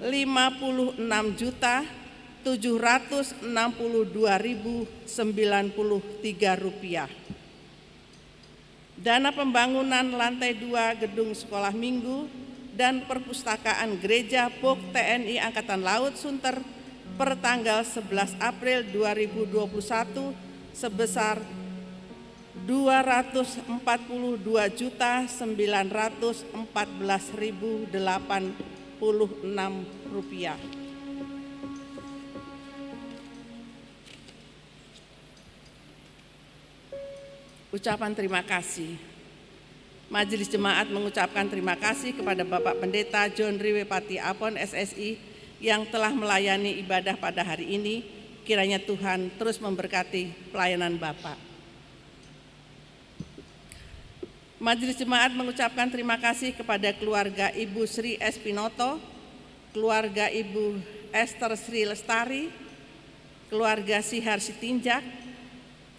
Rp50.762.093. Dana pembangunan lantai 2 gedung sekolah minggu dan perpustakaan Gereja POK TNI Angkatan Laut Sunter per tanggal 11 April 2021 sebesar Rp244.914.086. Ucapan terima kasih. Majelis Jemaat mengucapkan terima kasih kepada Bapak Pendeta John Riwepati Apon SSI yang telah melayani ibadah pada hari ini. Kiranya Tuhan terus memberkati pelayanan Bapak. Majelis Jemaat mengucapkan terima kasih kepada keluarga Ibu Sri Espinoto, keluarga Ibu Esther Sri Lestari, keluarga Sihar Sitinjak,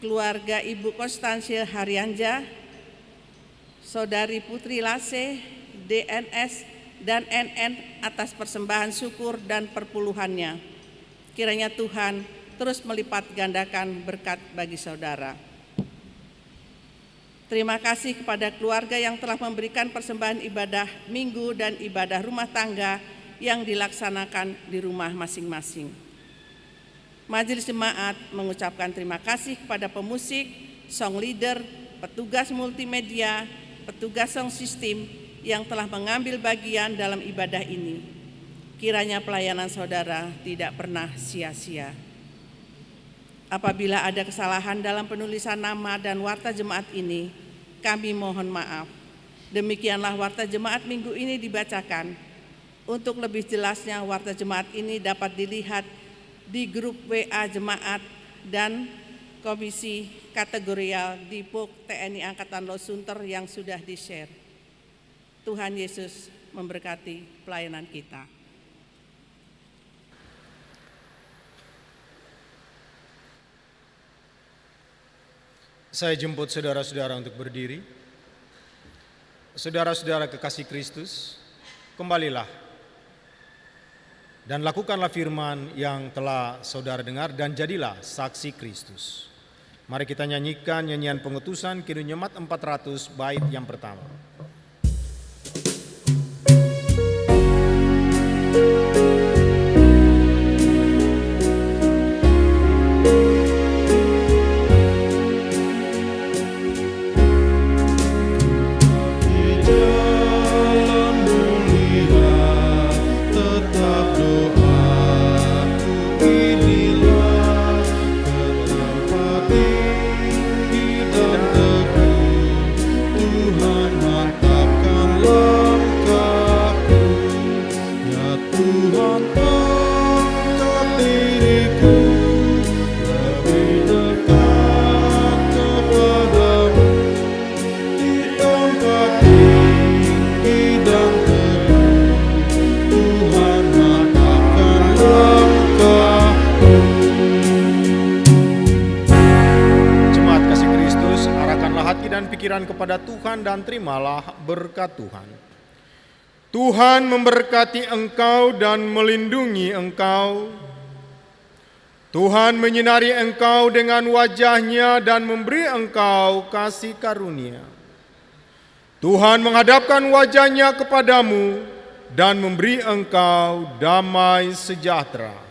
keluarga Ibu Konstansia Haryanja, Saudari Putri Lase, DNS, dan NN atas persembahan syukur dan perpuluhannya. Kiranya Tuhan terus melipat gandakan berkat bagi saudara. Terima kasih kepada keluarga yang telah memberikan persembahan ibadah minggu dan ibadah rumah tangga yang dilaksanakan di rumah masing-masing. Majelis Jemaat mengucapkan terima kasih kepada pemusik, song leader, petugas multimedia, petugas sound system yang telah mengambil bagian dalam ibadah ini. Kiranya pelayanan saudara tidak pernah sia-sia. Apabila ada kesalahan dalam penulisan nama dan warta jemaat ini, kami mohon maaf. Demikianlah warta jemaat minggu ini dibacakan. Untuk lebih jelasnya, warta jemaat ini dapat dilihat di grup WA Jemaat dan Komisi Kategorial di POK TNI Angkatan Laut Sunter yang sudah di-share. Tuhan Yesus memberkati pelayanan kita. Saya jemput saudara-saudara untuk berdiri. Saudara-saudara kekasih Kristus, kembalilah dan lakukanlah firman yang telah saudara dengar dan jadilah saksi Kristus. Mari kita nyanyikan nyanyian pengutusan Kidung Nyemat 400 bait yang pertama. Kepada Tuhan dan terimalah berkat Tuhan. Tuhan memberkati engkau dan melindungi engkau. Tuhan menyinari engkau dengan wajah-Nya dan memberi engkau kasih karunia. Tuhan menghadapkan wajah-Nya kepadamu dan memberi engkau damai sejahtera.